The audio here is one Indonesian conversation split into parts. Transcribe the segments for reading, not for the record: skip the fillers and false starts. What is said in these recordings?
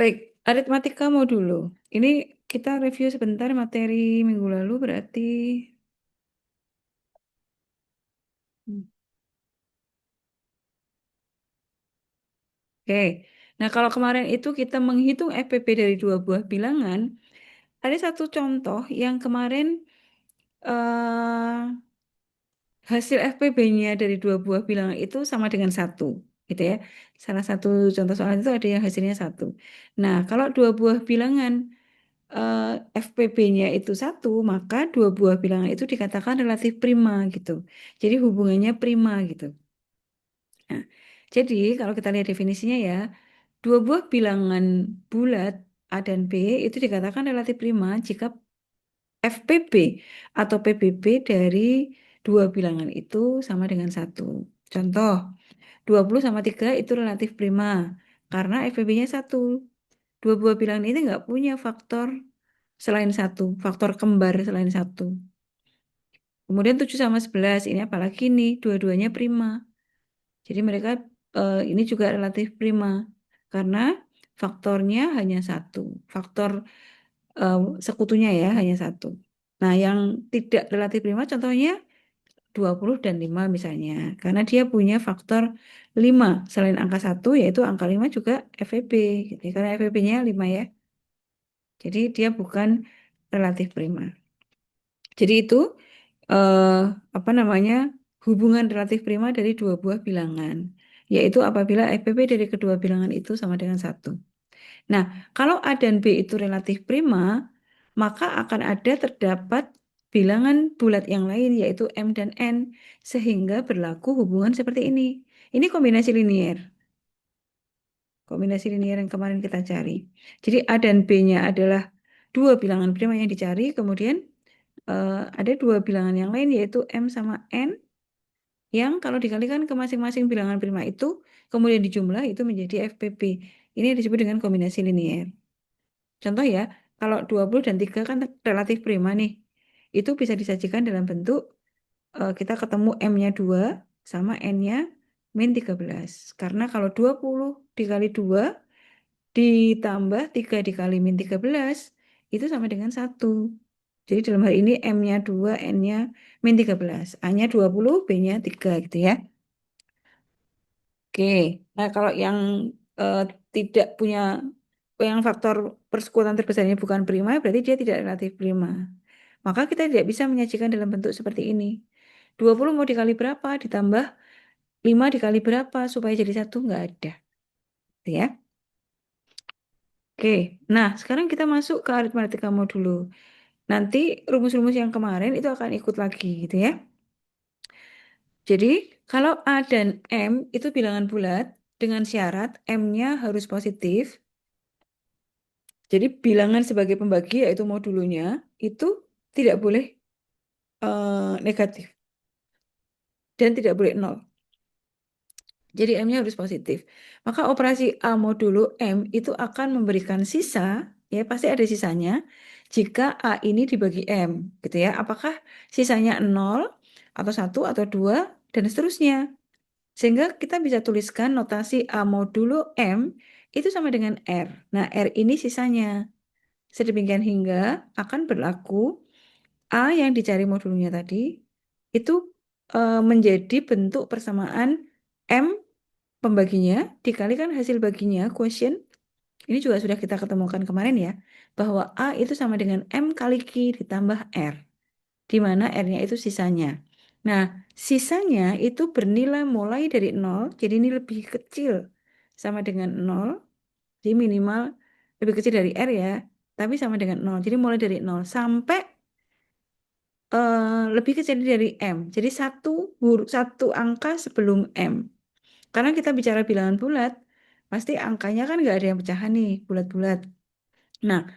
Baik, aritmatika mau dulu. Ini kita review sebentar materi minggu lalu berarti. Hmm. Oke. Nah, kalau kemarin itu kita menghitung FPP dari dua buah bilangan, ada satu contoh yang kemarin eh, hasil FPB-nya dari dua buah bilangan itu sama dengan satu, gitu ya. Salah satu contoh soal itu ada yang hasilnya satu. Nah, kalau dua buah bilangan eh, FPB-nya itu satu, maka dua buah bilangan itu dikatakan relatif prima gitu. Jadi hubungannya prima gitu. Nah, jadi kalau kita lihat definisinya ya, dua buah bilangan bulat A dan B itu dikatakan relatif prima jika FPB atau PBB dari dua bilangan itu sama dengan satu. Contoh, 20 sama 3 itu relatif prima karena FPB-nya satu. Dua buah bilangan ini nggak punya faktor selain satu, faktor kembar selain satu. Kemudian 7 sama 11 ini apalagi nih, dua-duanya prima. Jadi mereka ini juga relatif prima karena faktornya hanya satu. Faktor eh, sekutunya ya hanya satu. Nah, yang tidak relatif prima contohnya 20 dan 5 misalnya. Karena dia punya faktor 5 selain angka satu yaitu angka 5 juga FEB. Gitu. Karena FEB-nya 5 ya. Jadi dia bukan relatif prima. Jadi itu eh, apa namanya hubungan relatif prima dari dua buah bilangan, yaitu apabila FPP dari kedua bilangan itu sama dengan satu. Nah, kalau A dan B itu relatif prima, maka akan ada terdapat bilangan bulat yang lain yaitu M dan N, sehingga berlaku hubungan seperti ini. Ini kombinasi linier. Kombinasi linier yang kemarin kita cari. Jadi A dan B-nya adalah dua bilangan prima yang dicari, kemudian ada dua bilangan yang lain yaitu M sama N yang kalau dikalikan ke masing-masing bilangan prima itu kemudian dijumlah itu menjadi FPP. Ini disebut dengan kombinasi linier. Contoh ya, kalau 20 dan 3 kan relatif prima nih. Itu bisa disajikan dalam bentuk kita ketemu M-nya 2 sama N-nya min 13. Karena kalau 20 dikali 2 ditambah 3 dikali min 13 itu sama dengan satu. Jadi dalam hal ini M-nya 2, N-nya min 13. A-nya 20, B-nya 3 gitu ya. Oke, nah kalau yang eh, tidak punya yang faktor persekutuan terbesarnya bukan prima, berarti dia tidak relatif prima. Maka kita tidak bisa menyajikan dalam bentuk seperti ini. 20 mau dikali berapa, ditambah 5 dikali berapa, supaya jadi satu, nggak ada. Gitu ya. Oke, nah sekarang kita masuk ke aritmatika modulo. Nanti rumus-rumus yang kemarin itu akan ikut lagi gitu ya. Jadi kalau A dan M itu bilangan bulat dengan syarat M-nya harus positif. Jadi bilangan sebagai pembagi yaitu modulunya itu tidak boleh negatif dan tidak boleh nol. Jadi M-nya harus positif. Maka operasi A modulo M itu akan memberikan sisa, ya pasti ada sisanya, jika A ini dibagi M, gitu ya. Apakah sisanya nol atau satu atau 2 dan seterusnya. Sehingga kita bisa tuliskan notasi A modulo M itu sama dengan R. Nah, R ini sisanya. Sedemikian hingga akan berlaku A yang dicari modulnya tadi itu menjadi bentuk persamaan M pembaginya dikalikan hasil baginya quotient. Ini juga sudah kita ketemukan kemarin ya, bahwa A itu sama dengan M kali Q ditambah R, di mana R-nya itu sisanya. Nah, sisanya itu bernilai mulai dari 0, jadi ini lebih kecil sama dengan 0, jadi minimal lebih kecil dari R ya, tapi sama dengan 0. Jadi mulai dari 0 sampai lebih kecil dari M. Jadi satu angka sebelum M. Karena kita bicara bilangan bulat, pasti angkanya kan nggak ada yang pecahan nih, bulat-bulat. Nah,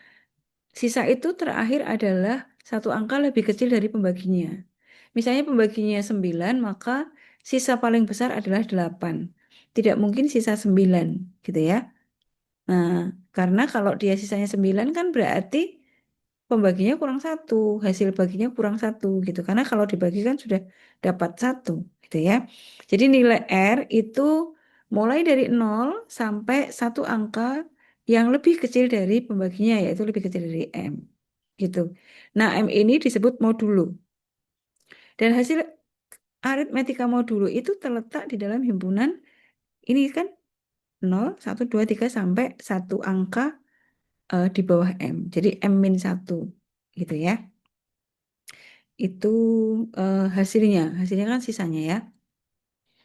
sisa itu terakhir adalah satu angka lebih kecil dari pembaginya. Misalnya pembaginya 9, maka sisa paling besar adalah 8. Tidak mungkin sisa 9, gitu ya. Nah, karena kalau dia sisanya 9 kan berarti pembaginya kurang satu, hasil baginya kurang satu gitu. Karena kalau dibagi kan sudah dapat satu gitu ya. Jadi nilai R itu mulai dari 0 sampai satu angka yang lebih kecil dari pembaginya, yaitu lebih kecil dari M. Gitu. Nah, M ini disebut modulo. Dan hasil aritmetika modulo itu terletak di dalam himpunan ini kan 0, 1, 2, 3 sampai satu angka di bawah M. Jadi M-1 gitu ya. Itu hasilnya. Hasilnya kan sisanya ya.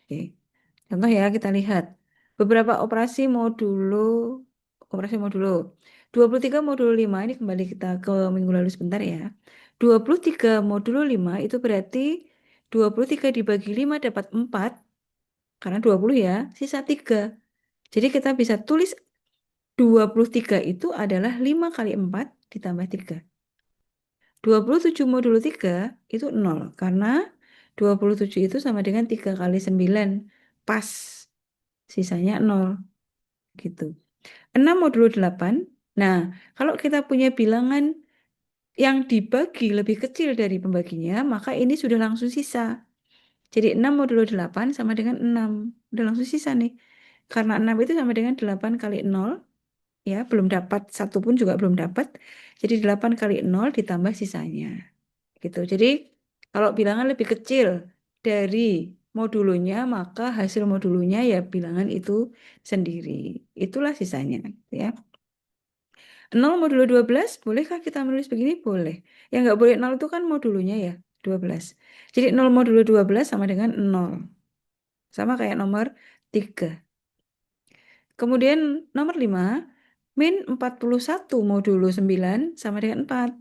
Oke. Contoh ya, kita lihat beberapa operasi modulo. 23 modulo 5 ini kembali kita ke minggu lalu sebentar ya. 23 modulo 5 itu berarti 23 dibagi 5 dapat 4 karena 20 ya, sisa 3. Jadi kita bisa tulis 23 itu adalah 5 kali 4 ditambah 3. 27 modulo 3 itu 0 karena 27 itu sama dengan 3 kali 9. Pas. Sisanya 0 gitu. 6 modulo 8. Nah, kalau kita punya bilangan yang dibagi lebih kecil dari pembaginya, maka ini sudah langsung sisa. Jadi 6 modulo 8 sama dengan 6. Udah langsung sisa nih. Karena 6 itu sama dengan 8 kali 0, ya, belum dapat, satu pun juga belum dapat. Jadi 8 kali 0 ditambah sisanya. Gitu. Jadi kalau bilangan lebih kecil dari modulunya, maka hasil modulunya ya bilangan itu sendiri. Itulah sisanya, ya. 0 modulo 12, bolehkah kita menulis begini? Boleh. Yang nggak boleh 0 itu kan modulunya ya, 12. Jadi 0 modulo 12 sama dengan 0. Sama kayak nomor 3. Kemudian nomor 5, min 41 modulo 9 sama dengan 4.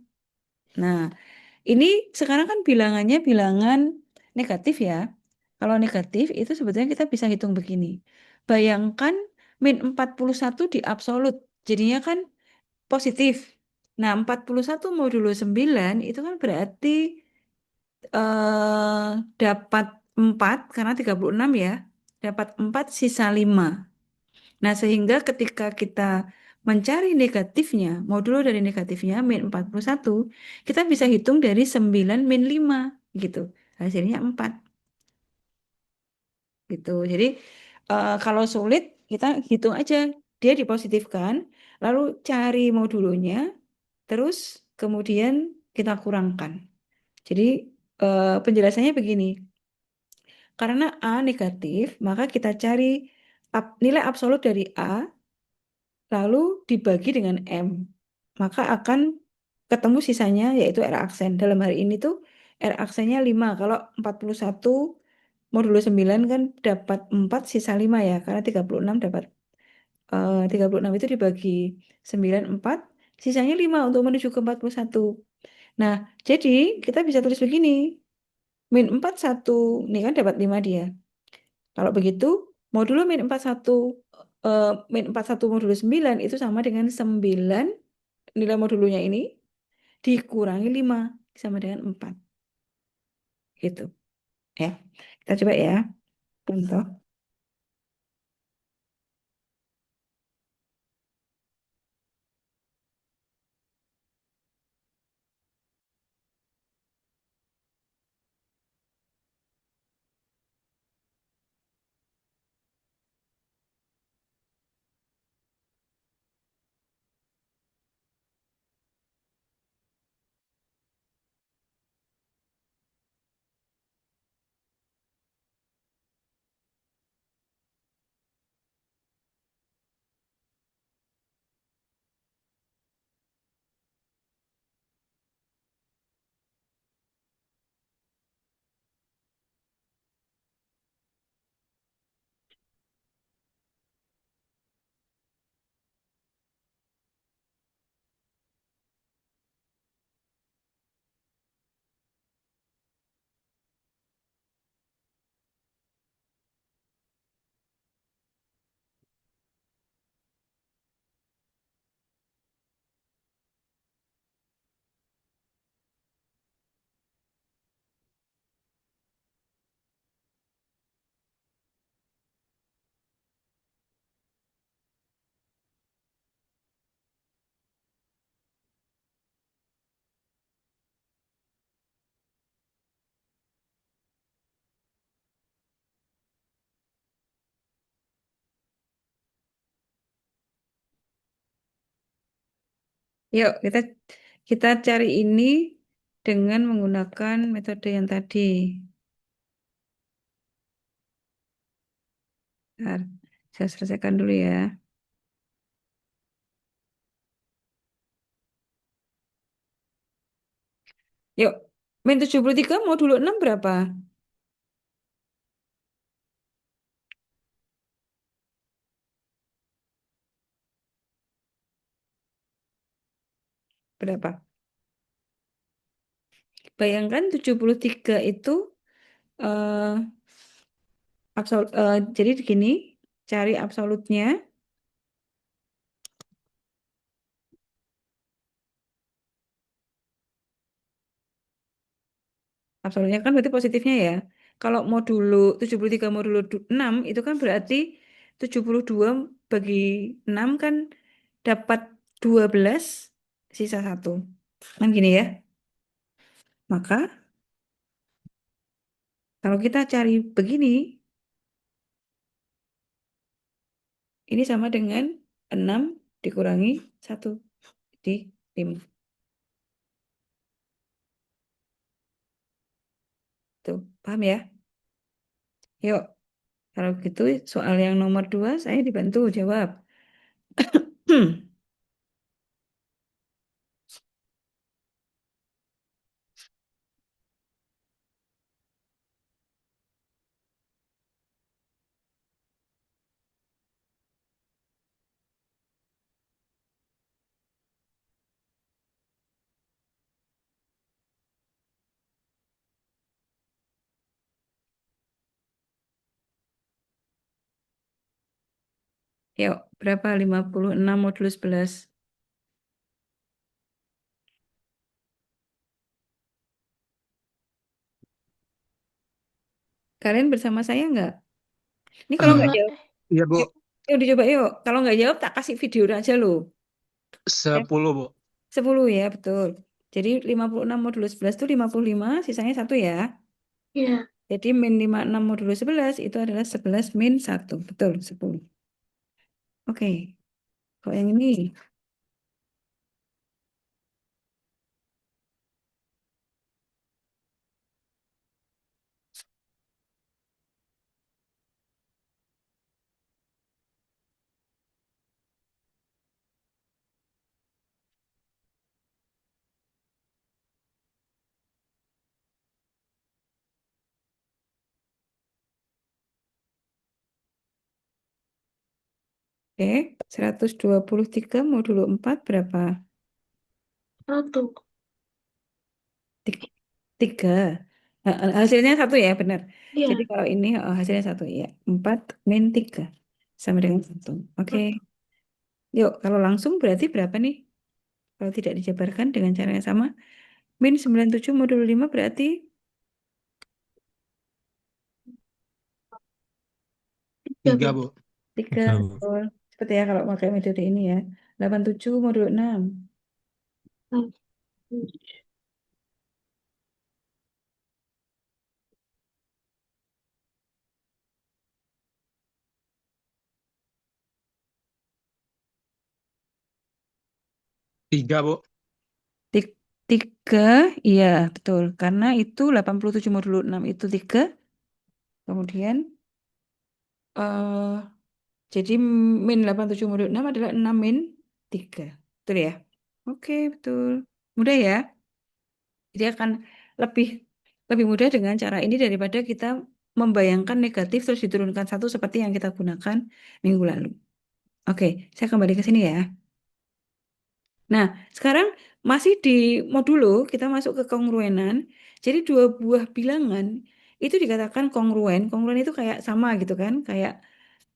Nah, ini sekarang kan bilangannya bilangan negatif ya. Kalau negatif itu sebetulnya kita bisa hitung begini. Bayangkan min 41 di absolut. Jadinya kan positif. Nah, 41 modulo 9 itu kan berarti eh, dapat 4 karena 36 ya. Dapat 4 sisa 5. Nah, sehingga ketika kita mencari negatifnya, modulo dari negatifnya min 41, kita bisa hitung dari 9 min 5 gitu. Hasilnya 4 gitu. Jadi kalau sulit kita hitung aja dia dipositifkan, lalu cari modulonya, terus kemudian kita kurangkan. Jadi penjelasannya begini, karena A negatif, maka kita cari nilai absolut dari A lalu dibagi dengan M. Maka akan ketemu sisanya yaitu R aksen. Dalam hari ini tuh R aksennya 5. Kalau 41 modulo 9 kan dapat 4 sisa 5 ya. Karena 36 dapat 36 itu dibagi 9 4. Sisanya 5 untuk menuju ke 41. Nah, jadi kita bisa tulis begini. Min 41, ini kan dapat 5 dia. Kalau begitu, modulo min 41, min 41 modulo 9 itu sama dengan 9 nilai modulnya ini dikurangi 5 sama dengan 4 gitu ya. Kita coba ya contoh. Yuk, kita kita cari ini dengan menggunakan metode yang tadi. Bentar, saya selesaikan dulu ya. Yuk, min 73 modulo 6 berapa? Berapa? Bayangkan 73 itu eh jadi begini, cari absolutnya. Absolutnya kan berarti positifnya ya. Kalau modulo 73 modulo 6 itu kan berarti 72 bagi 6 kan dapat 12 sisa satu. Kan gini ya. Maka kalau kita cari begini, ini sama dengan 6 dikurangi satu di 5. Tuh, paham ya? Yuk, kalau gitu soal yang nomor 2 saya dibantu jawab. Yuk, berapa 56 modulus 11? Kalian bersama saya nggak? Ini kalau nggak Eh, jawab, iya Bu, yuk, yuk dicoba yuk. Kalau nggak jawab, tak kasih video aja loh. Ya, 10 Bu. 10 ya, betul. Jadi 56 modulus 11 itu 55, sisanya satu ya. Iya. Jadi min 56 modulus 11 itu adalah 11 min satu. Betul, 10. Oke, kalau yang ini, oke, 123 modulo 4 berapa? Satu. Tik- Tiga. Hasilnya satu ya, benar. Jadi Iya. kalau ini hasilnya satu ya. 4 min 3 sama dengan satu. Oke, Satu. yuk kalau langsung berarti berapa nih? Kalau tidak dijabarkan dengan cara yang sama, min 97 modulo 5 berarti Tiga, 3 3. Bu. 3, Tiga, Bu. betul. Seperti ya kalau pakai metode ini ya. 87 modulo 6. 3 Bu. 3, iya betul. Karena itu 87 modulo 6 itu 3. Kemudian eh jadi min 87 modulo 6 adalah 6 min 3. Betul ya? Oke, betul. Mudah ya? Jadi akan lebih lebih mudah dengan cara ini daripada kita membayangkan negatif terus diturunkan satu seperti yang kita gunakan minggu lalu. Oke, saya kembali ke sini ya. Nah, sekarang masih di modulo, kita masuk ke kongruenan. Jadi dua buah bilangan itu dikatakan kongruen. Kongruen itu kayak sama gitu kan, kayak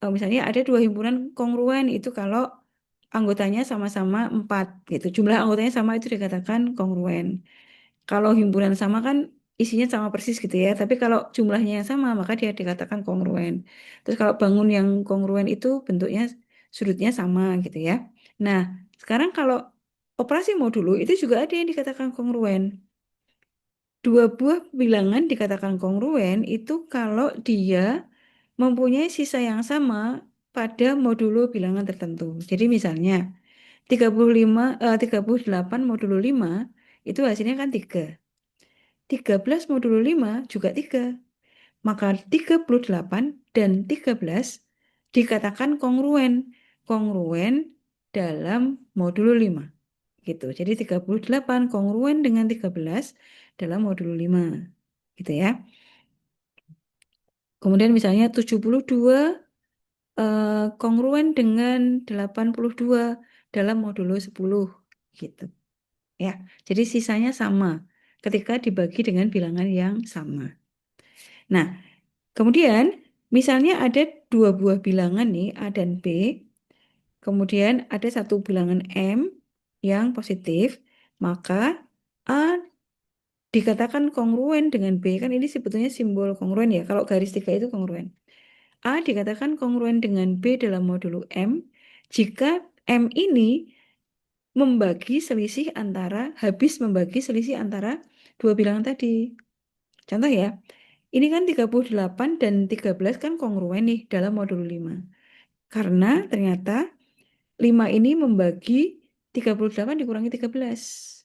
misalnya ada dua himpunan kongruen itu kalau anggotanya sama-sama 4 gitu. Jumlah anggotanya sama itu dikatakan kongruen. Kalau himpunan sama kan isinya sama persis gitu ya. Tapi kalau jumlahnya yang sama maka dia dikatakan kongruen. Terus kalau bangun yang kongruen itu bentuknya sudutnya sama gitu ya. Nah, sekarang kalau operasi modulo itu juga ada yang dikatakan kongruen. Dua buah bilangan dikatakan kongruen itu kalau dia mempunyai sisa yang sama pada modulo bilangan tertentu. Jadi misalnya 38 modulo 5 itu hasilnya kan 3. 13 modulo 5 juga 3. Maka 38 dan 13 dikatakan kongruen. Kongruen dalam modulo 5. Gitu. Jadi 38 kongruen dengan 13 dalam modulo 5. Gitu ya. Kemudian misalnya 72 kongruen dengan 82 dalam modulo 10. Gitu. Ya. Jadi sisanya sama ketika dibagi dengan bilangan yang sama. Nah, kemudian misalnya ada dua buah bilangan nih, A dan B. Kemudian ada satu bilangan M yang positif, maka A dikatakan kongruen dengan B. Kan ini sebetulnya simbol kongruen ya. Kalau garis tiga itu kongruen. A dikatakan kongruen dengan B dalam modulo M jika M ini habis membagi selisih antara dua bilangan tadi. Contoh ya, ini kan 38 dan 13 kan kongruen nih dalam modulo 5. Karena ternyata 5 ini membagi 38 dikurangi 13.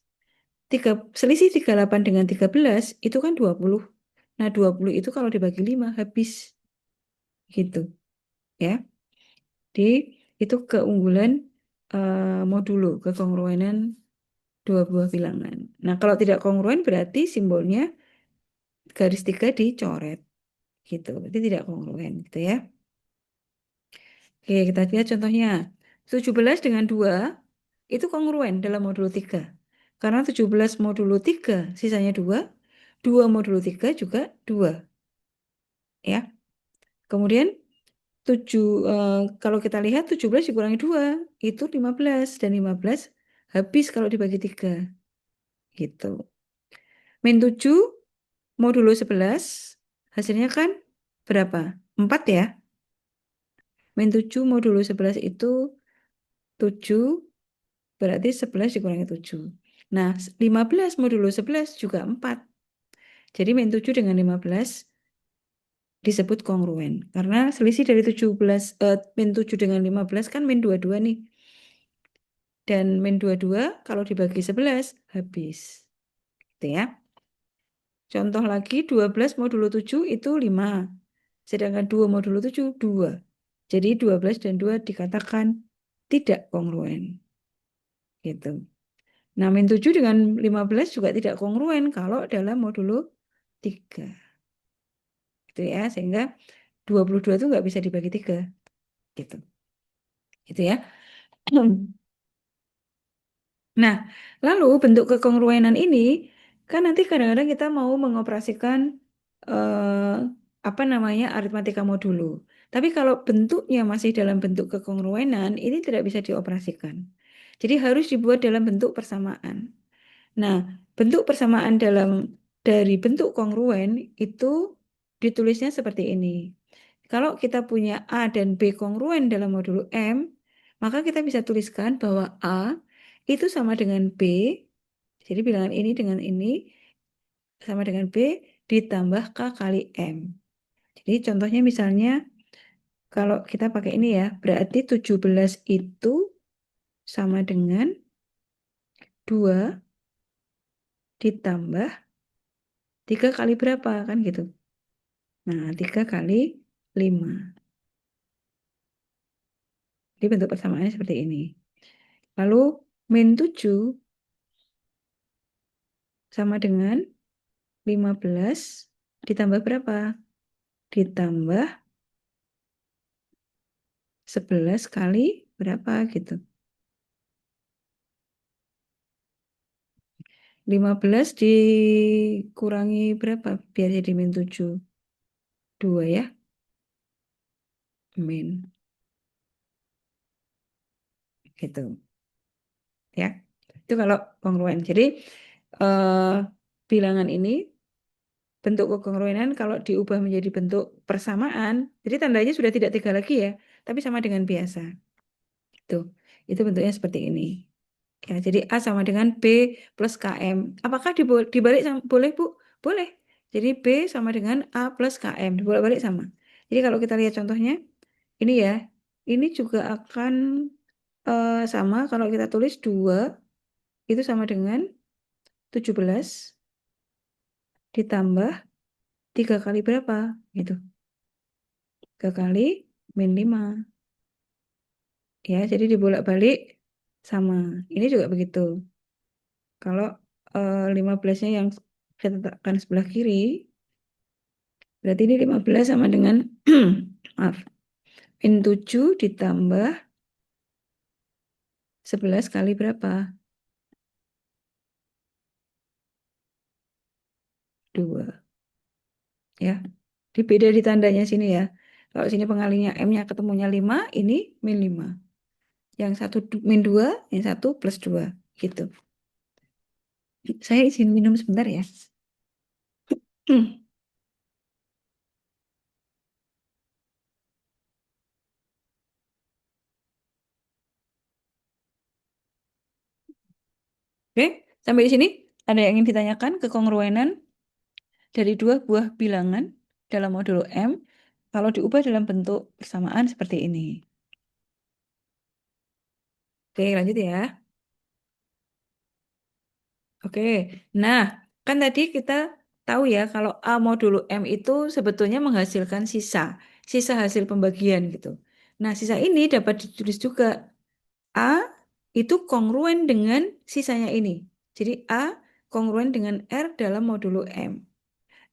Selisih 38 dengan 13 itu kan 20. Nah, 20 itu kalau dibagi 5 habis gitu ya. Di itu keunggulan modulo, kekongruenan dua buah bilangan. Nah, kalau tidak kongruen berarti simbolnya garis tiga dicoret gitu. Berarti tidak kongruen gitu ya. Oke, kita lihat contohnya. 17 dengan 2 itu kongruen dalam modulo 3. Karena 17 modulo 3 sisanya 2, 2 modulo 3 juga 2. Ya. Kemudian 7, kalau kita lihat 17 dikurangi 2 itu 15 dan 15 habis kalau dibagi 3. Gitu. Min 7 modulo 11 hasilnya kan berapa? 4 ya. Min 7 modulo 11 itu 7 berarti 11 dikurangi 7. Nah, 15 modulo 11 juga 4. Jadi min 7 dengan 15 disebut kongruen. Karena selisih dari 17, min 7 dengan 15 kan min 22 nih. Dan min 22 kalau dibagi 11 habis. Gitu ya. Contoh lagi 12 modulo 7 itu 5. Sedangkan 2 modulo 7 2. Jadi 12 dan 2 dikatakan tidak kongruen. Gitu. Nah, min 7 dengan 15 juga tidak kongruen kalau dalam modulo 3. Gitu ya, sehingga 22 itu nggak bisa dibagi 3. Gitu. Gitu ya. Nah, lalu bentuk kekongruenan ini kan nanti kadang-kadang kita mau mengoperasikan apa namanya aritmatika modulo. Tapi kalau bentuknya masih dalam bentuk kekongruenan, ini tidak bisa dioperasikan. Jadi harus dibuat dalam bentuk persamaan. Nah, bentuk persamaan dari bentuk kongruen itu ditulisnya seperti ini. Kalau kita punya A dan B kongruen dalam modulo M, maka kita bisa tuliskan bahwa A itu sama dengan B, jadi bilangan ini dengan ini sama dengan B ditambah K kali M. Jadi contohnya misalnya kalau kita pakai ini ya, berarti 17 itu sama dengan 2 ditambah 3 kali berapa kan gitu. Nah, 3 kali 5. Jadi bentuk persamaannya seperti ini. Lalu min 7 sama dengan 15 ditambah berapa? Ditambah 11 kali berapa gitu. 15 dikurangi berapa? Biar jadi min 7. 2 ya. Min. Gitu. Ya. Itu kalau kongruen. Jadi eh, bilangan ini bentuk kekongruenan kalau diubah menjadi bentuk persamaan, jadi tandanya sudah tidak 3 lagi ya, tapi sama dengan biasa. Tuh, itu bentuknya seperti ini. Ya, jadi A sama dengan B plus KM. Apakah dibalik boleh, Bu? Boleh. Jadi B sama dengan A plus KM. Dibolak-balik sama. Jadi kalau kita lihat contohnya, ini ya, ini juga akan sama kalau kita tulis 2 itu sama dengan 17 ditambah 3 kali berapa? Gitu. 3 kali min 5. Ya, jadi dibolak-balik sama. Ini juga begitu. Kalau 15-nya yang saya letakkan sebelah kiri, berarti ini 15 sama dengan maaf, min 7 ditambah 11 kali berapa? 2. Ya. Beda di tandanya sini ya. Kalau sini pengalihnya M-nya ketemunya 5, ini min 5. Yang satu min 2, yang satu plus 2. Gitu. Saya izin minum sebentar ya. Oke, sampai di sini ada yang ingin ditanyakan kekongruenan dari dua buah bilangan dalam modulo M kalau diubah dalam bentuk persamaan seperti ini. Oke, lanjut ya. Oke, nah kan tadi kita tahu ya kalau A modulo M itu sebetulnya menghasilkan sisa hasil pembagian gitu. Nah, sisa ini dapat ditulis juga A itu kongruen dengan sisanya ini. Jadi A kongruen dengan R dalam modulo M.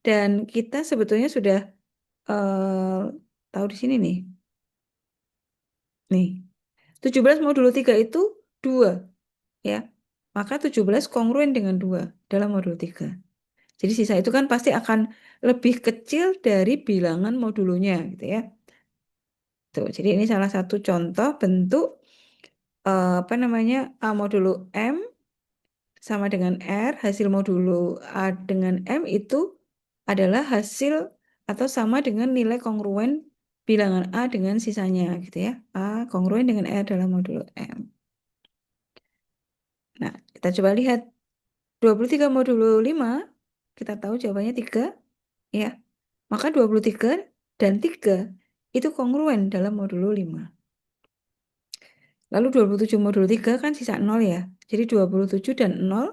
Dan kita sebetulnya sudah eh, tahu di sini nih. Nih, 17 modulo 3 itu 2 ya. Maka 17 kongruen dengan 2 dalam modulo 3. Jadi sisa itu kan pasti akan lebih kecil dari bilangan modulonya gitu ya. Tuh, jadi ini salah satu contoh bentuk apa namanya A modulo M sama dengan R, hasil modulo A dengan M itu adalah hasil atau sama dengan nilai kongruen bilangan A dengan sisanya gitu ya. A kongruen dengan R dalam modulo M. Nah, kita coba lihat 23 modulo 5, kita tahu jawabannya 3 ya. Maka 23 dan 3 itu kongruen dalam modulo 5. Lalu 27 modulo 3 kan sisa 0 ya. Jadi 27 dan 0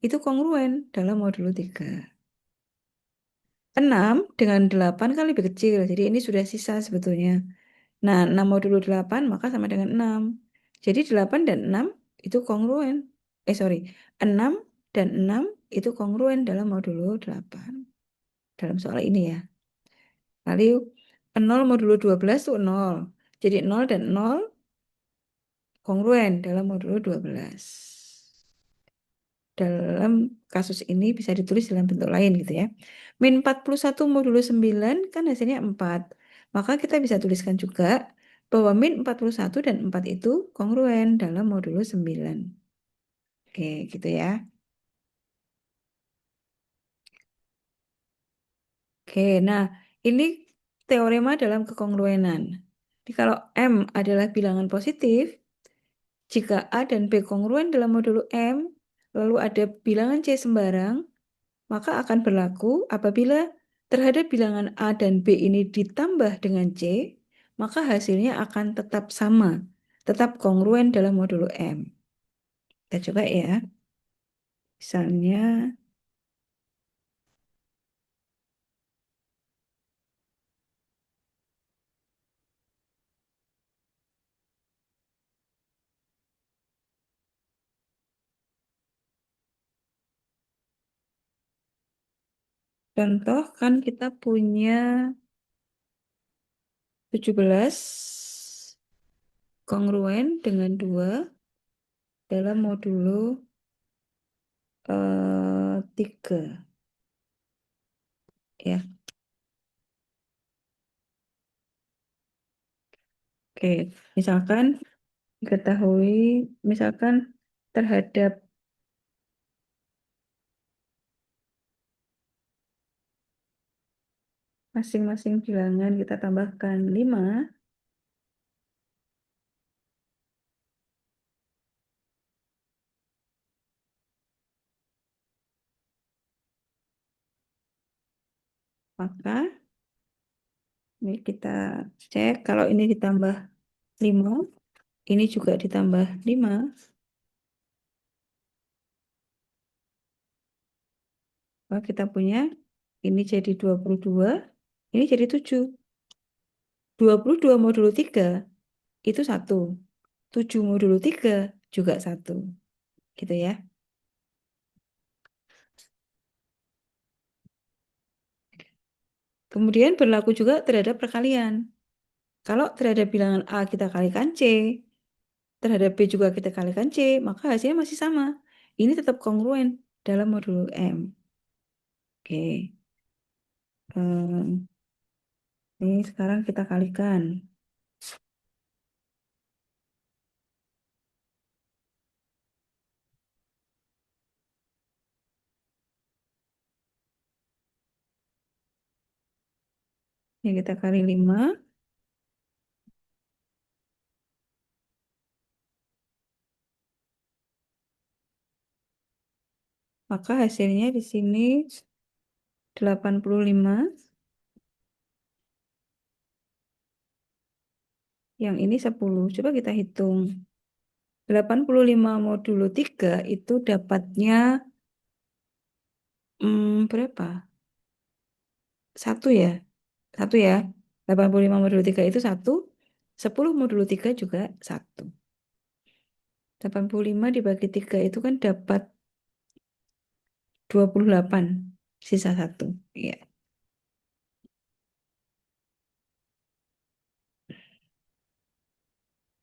itu kongruen dalam modulo 3. 6 dengan 8 kan lebih kecil. Jadi ini sudah sisa sebetulnya. Nah, 6 modulo 8 maka sama dengan 6. Jadi 8 dan 6 itu kongruen. Sorry. 6 dan 6 itu kongruen dalam modulo 8. Dalam soal ini ya. Lalu 0 modulo 12 itu 0. Jadi 0 dan 0 kongruen dalam modulo 12. Dalam kasus ini bisa ditulis dalam bentuk lain gitu ya. Min 41 modulo 9 kan hasilnya 4. Maka kita bisa tuliskan juga bahwa min 41 dan 4 itu kongruen dalam modulo 9. Oke, gitu ya. Oke, nah ini teorema dalam kekongruenan. Jadi kalau M adalah bilangan positif, jika A dan B kongruen dalam modulo M, lalu ada bilangan C sembarang, maka akan berlaku apabila terhadap bilangan A dan B ini ditambah dengan C, maka hasilnya akan tetap sama, tetap kongruen dalam modulo M. Kita coba ya. Misalnya, contoh kan kita punya 17 kongruen dengan 2 dalam modulo 3. Ya, oke. Misalkan diketahui, misalkan terhadap masing-masing bilangan kita tambahkan 5, maka ini kita cek kalau ini ditambah 5, Ini juga ditambah 5. Maka kita punya ini jadi 22. Ini jadi 7. 22 modulo 3 itu 1. 7 modulo 3 juga 1. Gitu ya. Kemudian berlaku juga terhadap perkalian. Kalau terhadap bilangan A kita kalikan C, terhadap B juga kita kalikan C, maka hasilnya masih sama. Ini tetap kongruen dalam modulo M. Oke. Ini sekarang kita kalikan. Ini kita kali 5. Maka hasilnya di sini 85. Yang ini 10. Coba kita hitung. 85 modulo 3 itu dapatnya berapa? 1 ya? 1 ya. 85 modulo 3 itu 1. 10 modulo 3 juga 1. 85 dibagi 3 itu kan dapat 28. Sisa 1. Iya.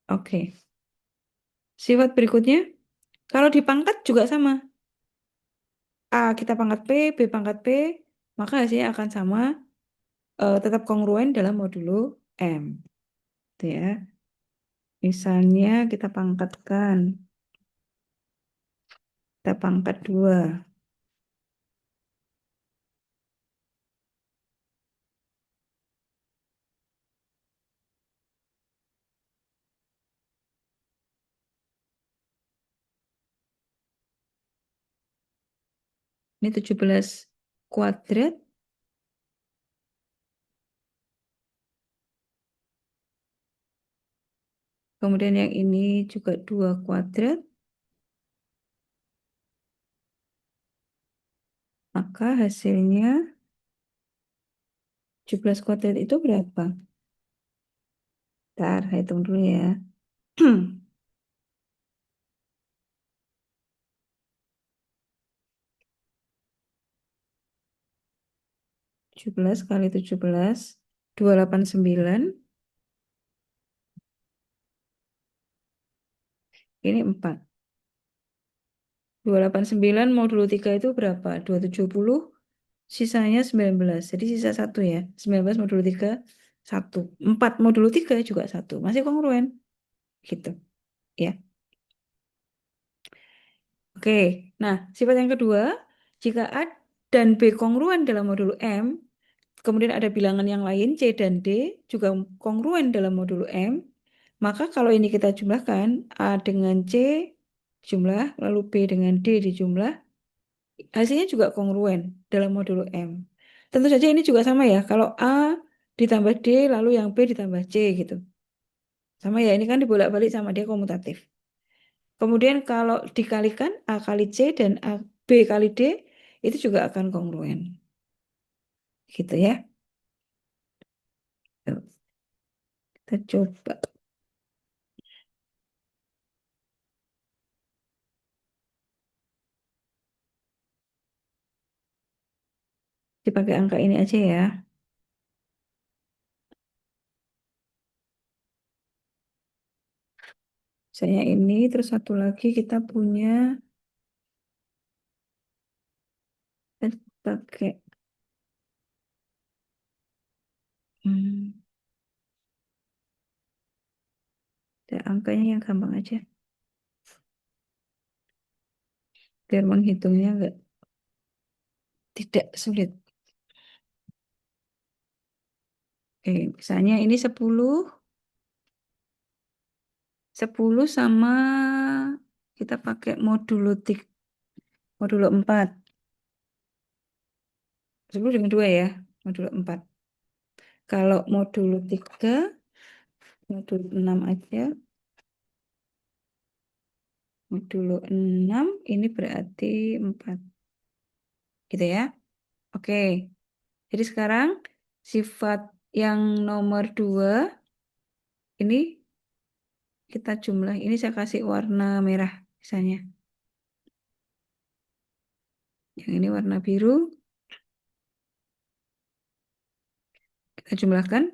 Oke. Sifat berikutnya. Kalau dipangkat juga sama. A kita pangkat P, B pangkat P. Maka hasilnya akan sama. Tetap kongruen dalam modulo M. Gitu ya. Misalnya kita pangkatkan. Kita pangkat 2. Ini 17 kuadrat. Kemudian yang ini juga 2 kuadrat. Maka hasilnya 17 kuadrat itu berapa? Ntar hitung dulu ya. 17 kali 17. 289. Ini 4. 289 modulo 3 itu berapa? 270. Sisanya 19. Jadi sisa 1 ya. 19 modulo 3, 1. 4 modulo 3 juga 1. Masih kongruen. Gitu. Ya. Oke. Nah, sifat yang kedua. Jika A dan B kongruen dalam modulo M, kemudian ada bilangan yang lain, C dan D, juga kongruen dalam modulo M, maka kalau ini kita jumlahkan, A dengan C jumlah, lalu B dengan D dijumlah, hasilnya juga kongruen dalam modulo M. Tentu saja ini juga sama ya, kalau A ditambah D, lalu yang B ditambah C gitu. Sama ya, ini kan dibolak-balik sama dia komutatif. Kemudian kalau dikalikan A kali C dan B kali D, itu juga akan kongruen. Gitu ya. Tuh, kita coba. Dipakai angka ini aja ya. Misalnya ini, terus satu lagi kita punya pakai hmm, angkanya yang gampang aja. Biar menghitungnya tidak sulit. Oke, misalnya ini 10 sama kita pakai modulo 4. 10 dengan 2 ya, modulo 4. Kalau modulo 3, modulo 6 aja. Modulo 6 ini berarti 4. Gitu ya. Oke. Jadi sekarang sifat yang nomor 2 ini kita jumlah. Ini saya kasih warna merah misalnya. Yang ini warna biru. Kita jumlahkan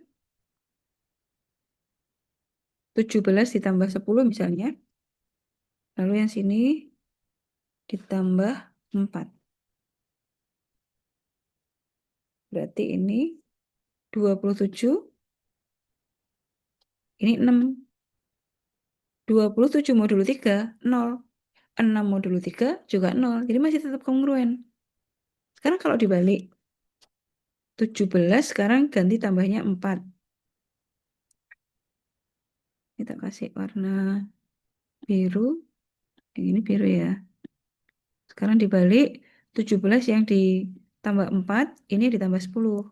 17 ditambah 10 misalnya. Lalu yang sini ditambah 4. Berarti ini 27. Ini 6. 27 modulo 3, 0. 6 modulo 3 juga 0. Jadi masih tetap kongruen. Sekarang kalau dibalik, 17 sekarang ganti tambahnya 4. Kita kasih warna biru. Yang ini biru ya. Sekarang dibalik, 17 yang ditambah 4, ini ditambah 10.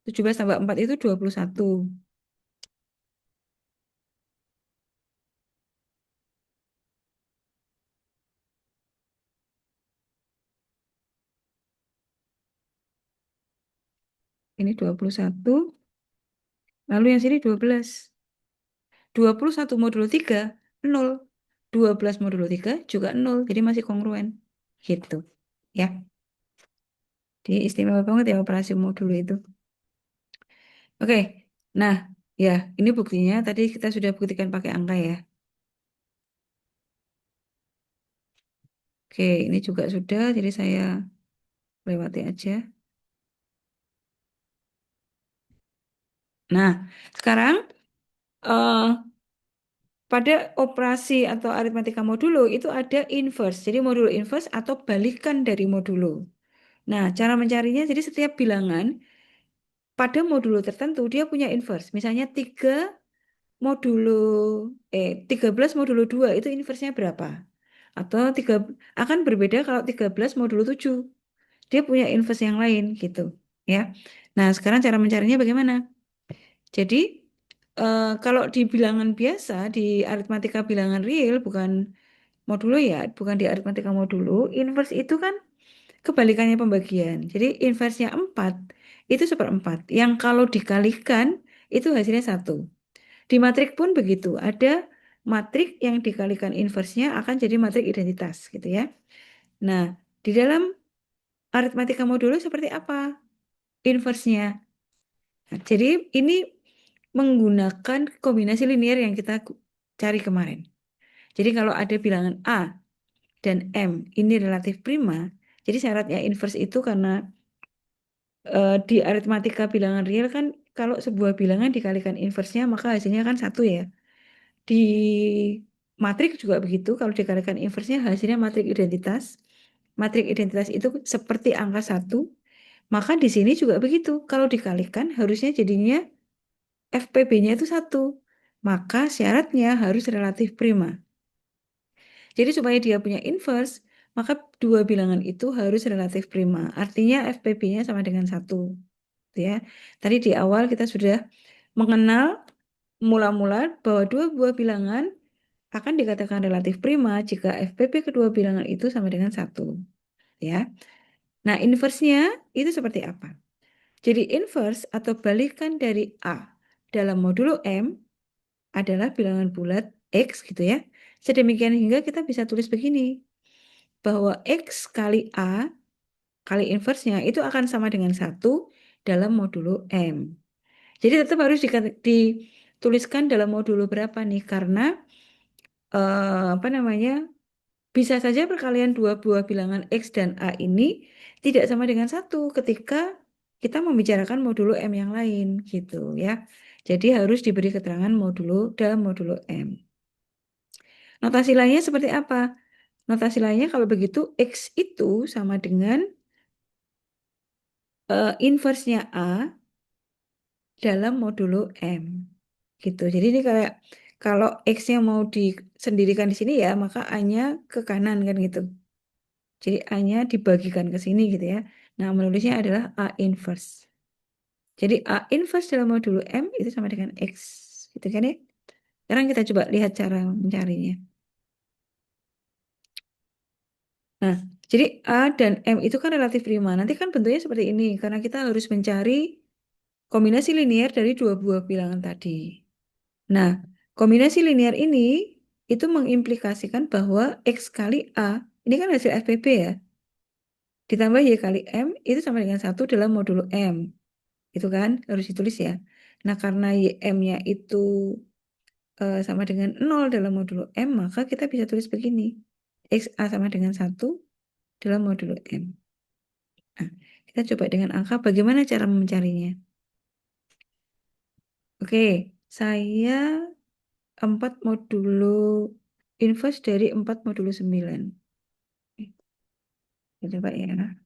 17 tambah 4 itu 21. Ini 21. Lalu yang sini 12. 21 modulo 3, 0. 12 modulo 3 juga 0. Jadi masih kongruen. Gitu. Ya. Jadi istimewa banget ya operasi modulo itu. Oke. Nah, ya, ini buktinya. Tadi kita sudah buktikan pakai angka ya. Oke, ini juga sudah. Jadi saya lewati aja. Nah, sekarang eh, pada operasi atau aritmatika modulo itu ada inverse. Jadi modulo inverse atau balikan dari modulo. Nah, cara mencarinya, jadi setiap bilangan pada modulo tertentu dia punya inverse. Misalnya modulo 13 modulo 2 itu inversenya berapa? Atau akan berbeda kalau 13 modulo 7. Dia punya inverse yang lain gitu, ya. Nah, sekarang cara mencarinya bagaimana? Jadi kalau di bilangan biasa, di aritmatika bilangan real, bukan modulo ya, bukan di aritmatika modulo, inverse itu kan kebalikannya pembagian. Jadi inversenya 4 itu seperempat. Yang kalau dikalikan itu hasilnya 1. Di matrik pun begitu. Ada matrik yang dikalikan inversenya akan jadi matrik identitas gitu ya. Nah, di dalam aritmatika modulo seperti apa inversenya? Nah, jadi ini menggunakan kombinasi linear yang kita cari kemarin. Jadi kalau ada bilangan A dan M ini relatif prima, jadi syaratnya inverse itu karena di aritmatika bilangan real kan kalau sebuah bilangan dikalikan inversenya maka hasilnya kan 1 ya. Di matrik juga begitu, kalau dikalikan inversenya hasilnya matrik identitas. Matrik identitas itu seperti angka 1, maka di sini juga begitu. Kalau dikalikan harusnya jadinya FPB-nya itu 1. Maka syaratnya harus relatif prima. Jadi supaya dia punya inverse, maka dua bilangan itu harus relatif prima. Artinya FPB-nya sama dengan 1. Ya. Tadi di awal kita sudah mengenal mula-mula bahwa dua buah bilangan akan dikatakan relatif prima jika FPP kedua bilangan itu sama dengan 1. Ya. Nah, inversenya itu seperti apa? Jadi inverse atau balikan dari A dalam modulo M adalah bilangan bulat X gitu ya. Sedemikian hingga kita bisa tulis begini, bahwa X kali A kali inversenya itu akan sama dengan 1 dalam modulo M. Jadi tetap harus dituliskan dalam modulo berapa nih? Karena apa namanya? Bisa saja perkalian dua buah bilangan X dan A ini tidak sama dengan 1 ketika kita membicarakan modulo M yang lain gitu ya. Jadi harus diberi keterangan modulo dalam modulo M. Notasi lainnya seperti apa? Notasi lainnya kalau begitu X itu sama dengan inversenya A dalam modulo M. Gitu. Jadi ini kayak kalau X-nya mau disendirikan di sini ya, maka A-nya ke kanan kan gitu. Jadi A-nya dibagikan ke sini gitu ya. Nah, menulisnya adalah A inverse. Jadi A inverse dalam modulo M itu sama dengan X. Gitu kan ya? Sekarang kita coba lihat cara mencarinya. Nah, jadi A dan M itu kan relatif prima. Nanti kan bentuknya seperti ini, karena kita harus mencari kombinasi linear dari dua buah bilangan tadi. Nah, kombinasi linear ini itu mengimplikasikan bahwa X kali A, ini kan hasil FPP ya, ditambah Y kali M itu sama dengan satu dalam modulo M. Itu kan harus ditulis ya. Nah, karena YM-nya itu sama dengan nol dalam modulo M, maka kita bisa tulis begini. XA sama dengan satu dalam modulo M. Nah, kita coba dengan angka bagaimana cara mencarinya. Oke, saya 4 modulo inverse dari 4 modulo 9. Kita coba ya.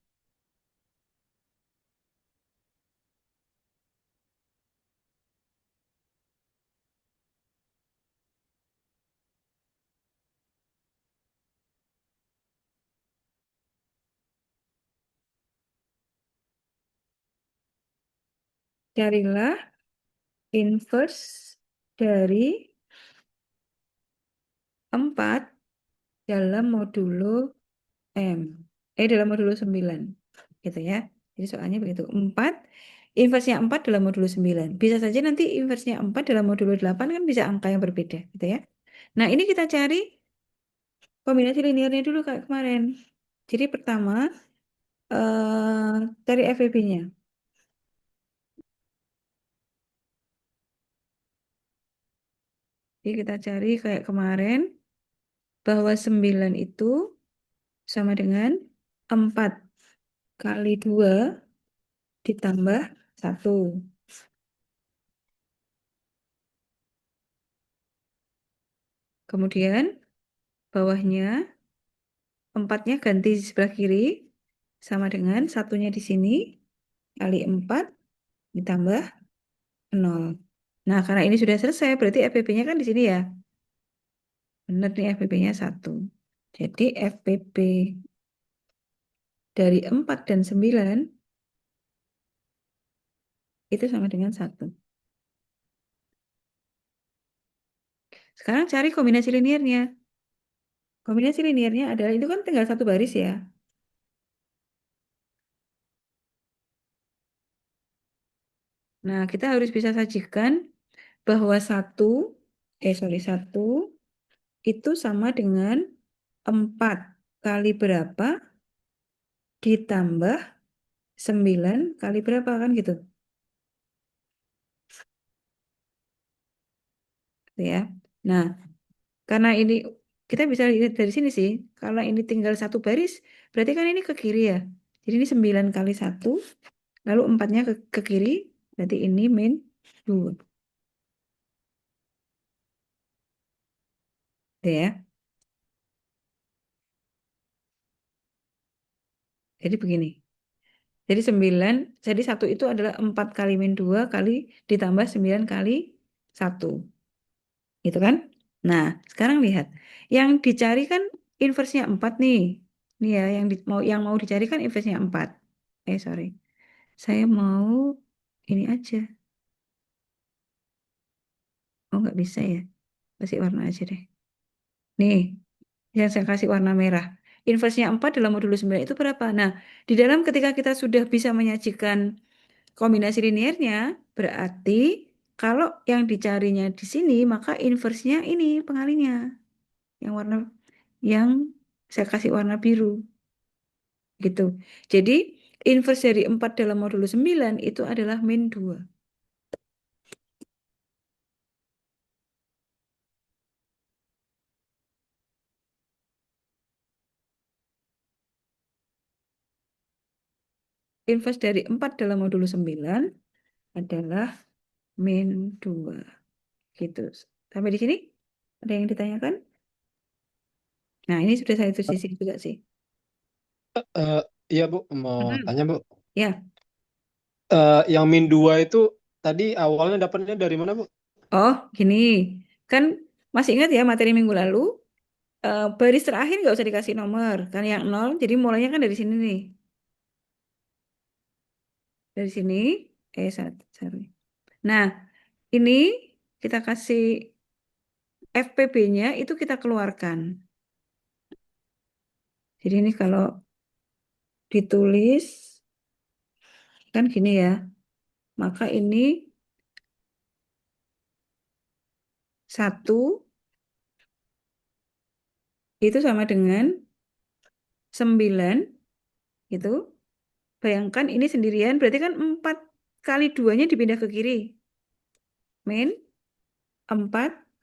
Carilah inverse dari 4 dalam modulo M. Dalam modulo 9. Gitu ya. Jadi soalnya begitu. 4, inversnya 4 dalam modulo 9. Bisa saja nanti inversnya 4 dalam modulo 8 kan bisa angka yang berbeda. Gitu ya. Nah ini kita cari kombinasi linearnya dulu kayak kemarin. Jadi pertama, cari FVB-nya. Jadi kita cari kayak kemarin, bahwa 9 itu sama dengan 4 kali 2 ditambah 1. Kemudian bawahnya 4-nya ganti di sebelah kiri sama dengan satunya di sini kali 4 ditambah 0. Nah, karena ini sudah selesai, berarti FPP-nya kan di sini ya. Benar nih FPP-nya 1. Jadi FPP dari 4 dan 9 itu sama dengan 1. Sekarang cari kombinasi linearnya. Kombinasi linearnya adalah, itu kan tinggal satu baris ya. Nah, kita harus bisa sajikan bahwa satu itu sama dengan 4 kali berapa ditambah 9 kali berapa kan gitu. Gitu ya. Nah, karena ini kita bisa lihat dari sini sih, kalau ini tinggal satu baris, berarti kan ini ke kiri ya. Jadi ini 9 kali satu, lalu 4-nya ke kiri, berarti ini min 2. Gitu ya. Jadi begini. Jadi 9, jadi satu itu adalah 4 kali min 2 kali ditambah 9 kali satu. Gitu kan? Nah, sekarang lihat. Yang dicari kan inversnya 4 nih. Nih ya, yang mau dicari kan inversnya 4. Sorry. Saya mau ini aja. Oh, nggak bisa ya. Kasih warna aja deh. Nih, yang saya kasih warna merah. Inversnya 4 dalam modulo 9 itu berapa? Nah, di dalam ketika kita sudah bisa menyajikan kombinasi linearnya, berarti kalau yang dicarinya di sini, maka inversnya ini pengalinya. Yang warna yang saya kasih warna biru. Gitu. Jadi, inverse dari 4 dalam modulo 9 itu adalah min 2. Inverse dari 4 dalam modulo 9 adalah min 2. Gitu. Sampai di sini ada yang ditanyakan? Nah, ini sudah saya tulis di sini juga sih. Eh, iya Bu, mau Mm-mm. tanya Bu. Ya. Yang min 2 itu tadi awalnya dapatnya dari mana Bu? Oh, gini. Kan masih ingat ya materi minggu lalu? Baris terakhir nggak usah dikasih nomor. Kan yang nol, jadi mulainya kan dari sini nih. Dari sini, satu, sorry. Nah, ini kita kasih FPB-nya itu kita keluarkan. Jadi ini kalau ditulis kan gini ya, maka ini satu itu sama dengan 9 gitu. Bayangkan ini sendirian, berarti kan 4 kali duanya dipindah ke kiri. Min 4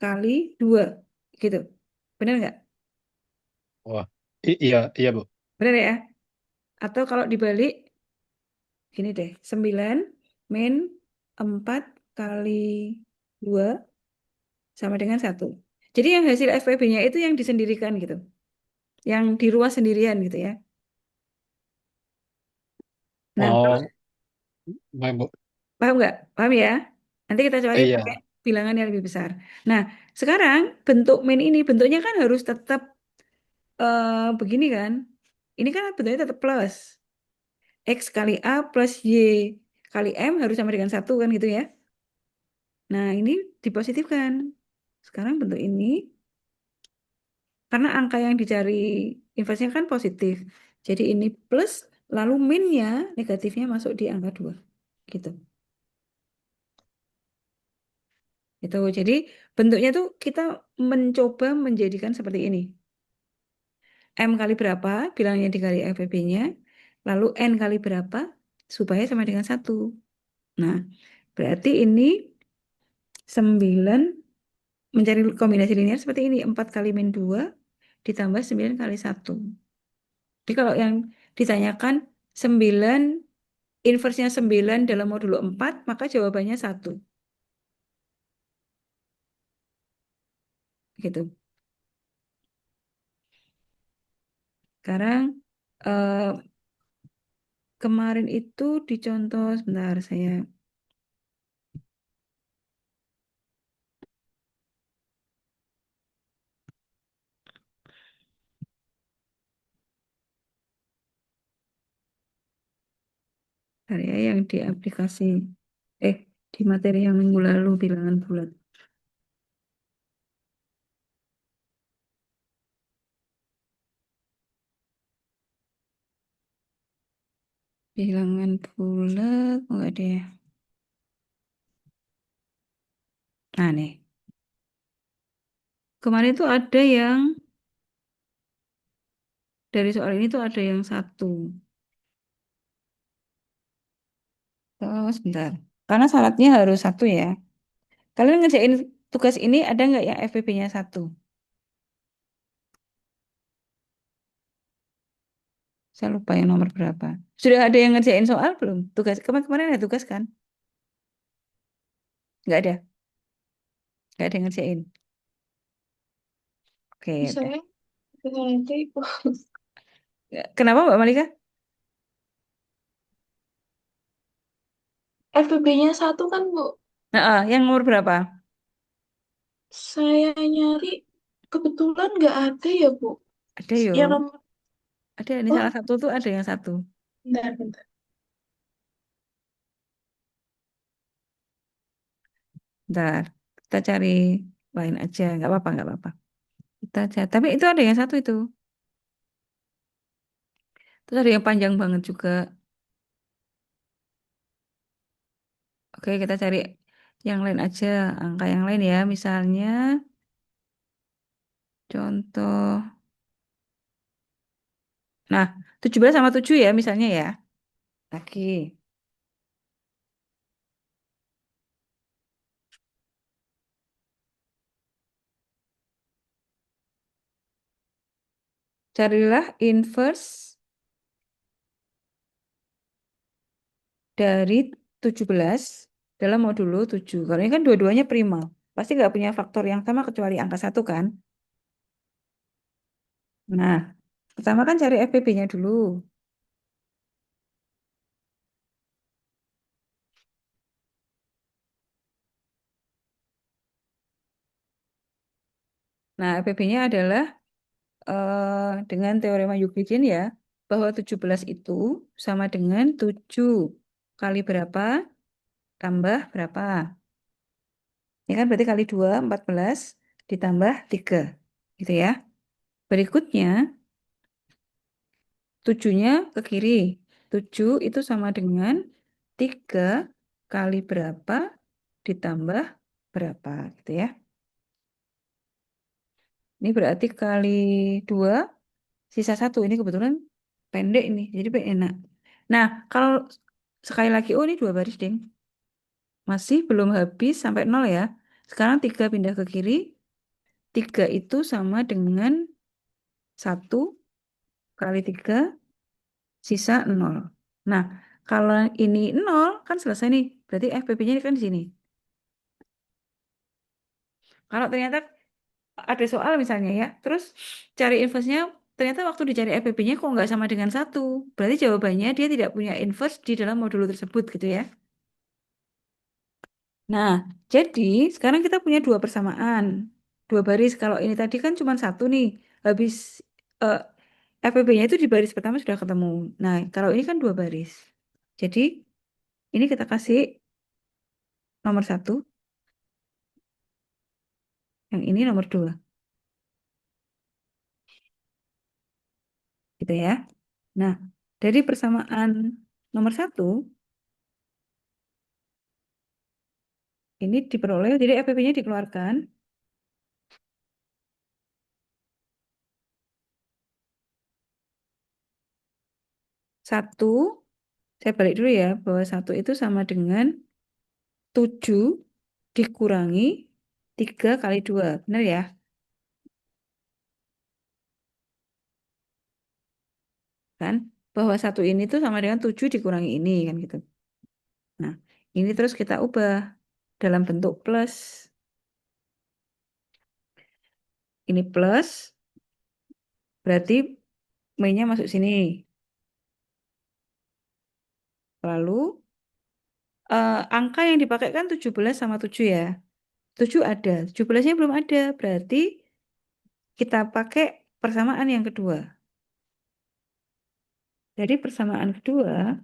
kali 2 gitu. Benar nggak? Wah, iya, iya, Bu. Benar ya? Atau kalau dibalik, gini deh. 9 min 4 kali 2 sama dengan 1. Jadi yang hasil FPB-nya itu yang disendirikan gitu. Yang di ruas sendirian gitu ya. Nah, terus Oh, baik, Bu. paham nggak? Paham ya? Nanti kita cari pakai Iya. bilangan yang lebih besar. Nah, sekarang bentuk min ini bentuknya kan harus tetap begini kan. Ini kan bentuknya tetap plus. X kali A plus Y kali M harus sama dengan satu kan gitu ya. Nah, ini dipositifkan. Sekarang bentuk ini, karena angka yang dicari inversinya kan positif. Jadi ini plus, lalu minnya, negatifnya masuk di angka 2. Gitu. Gitu. Jadi bentuknya tuh kita mencoba menjadikan seperti ini. M kali berapa, bilangnya dikali FVB-nya, lalu N kali berapa, supaya sama dengan satu. Nah, berarti ini 9 mencari kombinasi linear seperti ini. 4 kali min 2 ditambah 9 kali satu. Jadi kalau yang ditanyakan 9, inversnya 9 dalam modulo 4, maka jawabannya satu. Gitu. Sekarang eh, kemarin itu dicontoh, sebentar saya ya yang di aplikasi, eh di materi yang minggu lalu bilangan bulat. Bilangan bulat, enggak deh. Nah nih, kemarin tuh ada yang, dari soal ini tuh ada yang satu. Oh, sebentar. Karena syaratnya harus satu ya. Kalian ngerjain tugas ini ada nggak yang FPP-nya satu? Saya lupa yang nomor berapa. Sudah ada yang ngerjain soal belum? Tugas kemarin ada tugas kan? Nggak ada. Nggak ada yang ngerjain. Oke, udah. Saya dengan nanti Kenapa Mbak Malika? FPB-nya satu kan, Bu. Nah, yang nomor berapa? Saya nyari kebetulan nggak ada ya, Bu. Ada yo. Yang nomor, Ada. Ini oh, salah satu tuh ada yang satu. bentar, bentar. Bentar. Kita cari lain aja. Nggak apa-apa, nggak apa-apa. Kita cari. Tapi itu ada yang satu itu. Terus ada yang panjang banget juga. Oke, kita cari yang lain aja. Angka yang lain ya. Misalnya contoh. Nah, 17 sama 7 ya misalnya ya. Lagi. Carilah inverse dari 17 dalam modulo 7. Kalau ini kan dua-duanya prima. Pasti nggak punya faktor yang sama kecuali angka satu kan. Nah, pertama kan cari FPB-nya dulu. Nah, FPB-nya adalah dengan teorema Euclidean ya, bahwa 17 itu sama dengan 7 kali berapa tambah berapa. Ini kan berarti kali 2, 14. ditambah 3. Gitu ya. Berikutnya, 7-nya ke kiri. 7 itu sama dengan 3 kali berapa ditambah berapa. Gitu ya. Ini berarti kali 2, sisa 1. Ini kebetulan pendek ini, jadi enak. Nah, kalau sekali lagi, oh ini 2 baris, Ding. Masih belum habis sampai 0 ya. Sekarang 3 pindah ke kiri. 3 itu sama dengan 1 kali 3 sisa 0. Nah, kalau ini 0 kan selesai nih. Berarti FPP-nya kan di sini. Kalau ternyata ada soal misalnya ya, terus cari inverse-nya, ternyata waktu dicari FPP-nya kok nggak sama dengan 1. Berarti jawabannya dia tidak punya inverse di dalam modulo tersebut gitu ya. Nah, jadi sekarang kita punya 2 persamaan. 2 baris. Kalau ini tadi kan cuma 1 nih. Habis eh, FPP-nya itu di baris pertama sudah ketemu. Nah, kalau ini kan 2 baris. Jadi ini kita kasih nomor 1, yang ini nomor 2. Gitu ya. Nah, dari persamaan nomor 1, ini diperoleh, jadi FPP-nya dikeluarkan. 1, saya balik dulu ya, bahwa 1 itu sama dengan 7 dikurangi 3 kali 2. Benar ya? Kan? Bahwa 1 ini tuh sama dengan 7 dikurangi ini, kan gitu. Nah, ini terus kita ubah dalam bentuk plus. Ini plus, berarti mainnya masuk sini. Lalu, angka yang dipakai kan 17 sama 7 ya. 7 ada, 17-nya belum ada. Berarti kita pakai persamaan yang kedua. Jadi persamaan kedua,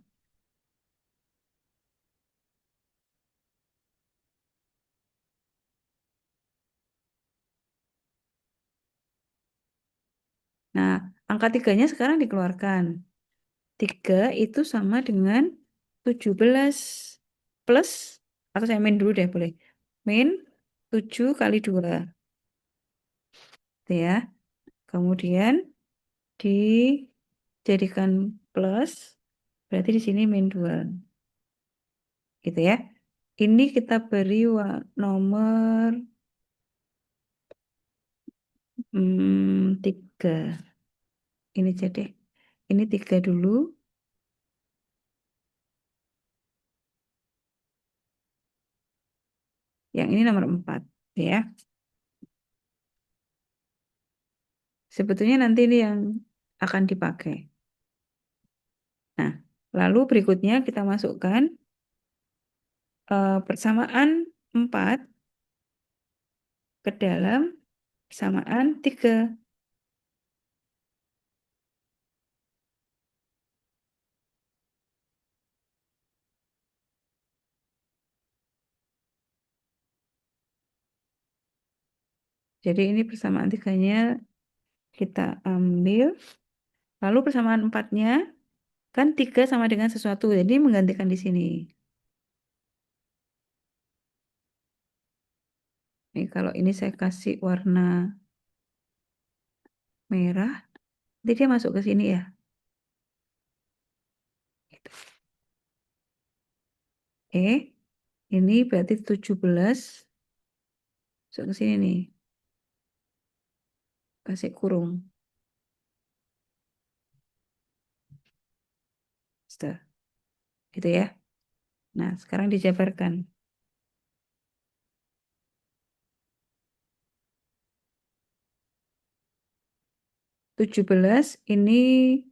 nah angka 3-nya sekarang dikeluarkan. 3 itu sama dengan 17 plus, atau saya main dulu deh boleh. Main 7 kali 2. Gitu ya. Kemudian dijadikan plus, berarti di sini min 2. Gitu ya. Ini kita beri nomor 3. Ini jadi, ini 3 dulu. Yang ini nomor 4. Ya. Sebetulnya nanti ini yang akan dipakai. Nah, lalu berikutnya kita masukkan persamaan 4 ke dalam persamaan 3. Jadi ini persamaan 3-nya kita ambil. Lalu persamaan 4-nya kan 3 sama dengan sesuatu. Jadi menggantikan di sini. Nih, kalau ini saya kasih warna merah, nanti dia masuk ke sini ya. Gitu. Ini berarti 17 masuk ke sini nih. Kasih kurung. Sudah. Gitu ya. Nah, sekarang dijabarkan. 17 ini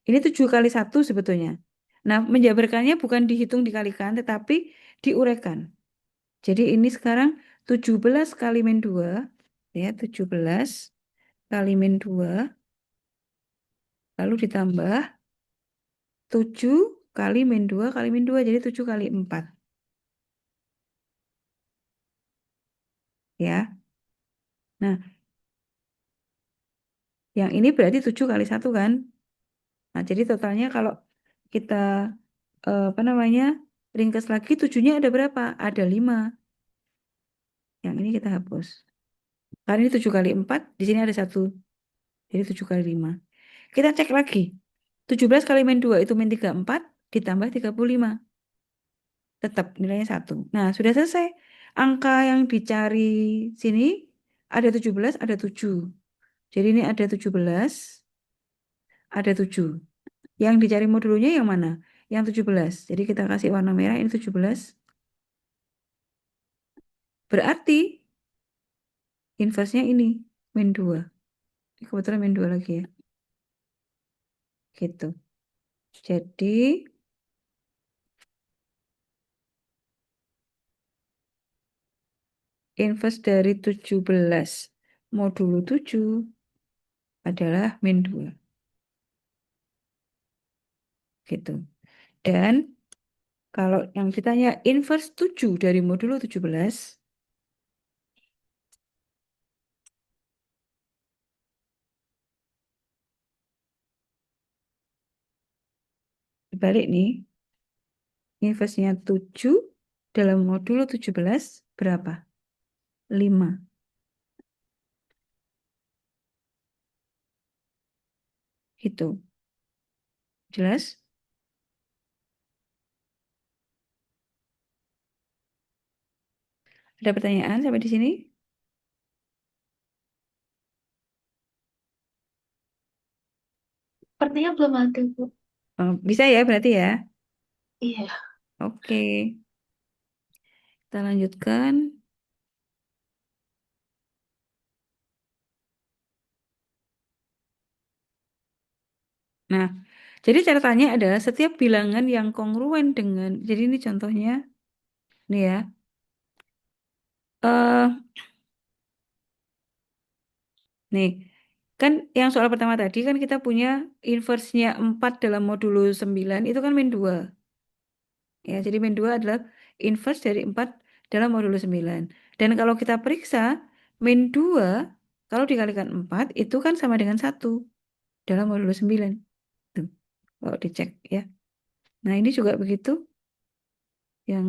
7 kali 1 sebetulnya. Nah, menjabarkannya bukan dihitung dikalikan, tetapi diuraikan. Jadi ini sekarang 17 kali min 2, ya, 17 kali min 2, lalu ditambah 7 kali min 2 kali min 2, jadi 7 kali 4. Ya, Nah, yang ini berarti 7 kali 1 kan? Nah, jadi totalnya kalau kita apa namanya? Ringkas lagi 7-nya ada berapa? Ada 5. Yang ini kita hapus. Karena ini 7 kali 4, di sini ada 1. Jadi 7 kali 5. Kita cek lagi. 17 kali min 2 itu min 34 ditambah 35. Tetap nilainya 1. Nah, sudah selesai. Angka yang dicari sini ada 17, ada 7. Jadi ini ada 17, ada 7. Yang dicari modulnya yang mana? Yang 17. Jadi kita kasih warna merah ini 17. Berarti inverse-nya ini min 2. Ini kebetulan min 2 lagi ya. Gitu. Jadi inverse dari 17 modulo 7 adalah min 2. Gitu. Dan kalau yang ditanya inverse 7 dari modulo 17, dibalik nih, inverse-nya 7 dalam modulo 17 berapa? 5. Gitu. Jelas? Ada pertanyaan sampai di sini? Sepertinya belum ada, Bu. Oh, bisa ya berarti ya? Iya. Oke. Kita lanjutkan. Nah, jadi catatannya adalah setiap bilangan yang kongruen dengan, jadi ini contohnya, nih ya. eh nih, kan yang soal pertama tadi kan kita punya inverse-nya 4 dalam modulo 9, itu kan min 2. Ya, jadi min 2 adalah inverse dari 4 dalam modulo 9. Dan kalau kita periksa, min 2 kalau dikalikan 4 itu kan sama dengan 1 dalam modulo 9. Tuh, kalau dicek ya. Nah, ini juga begitu. Yang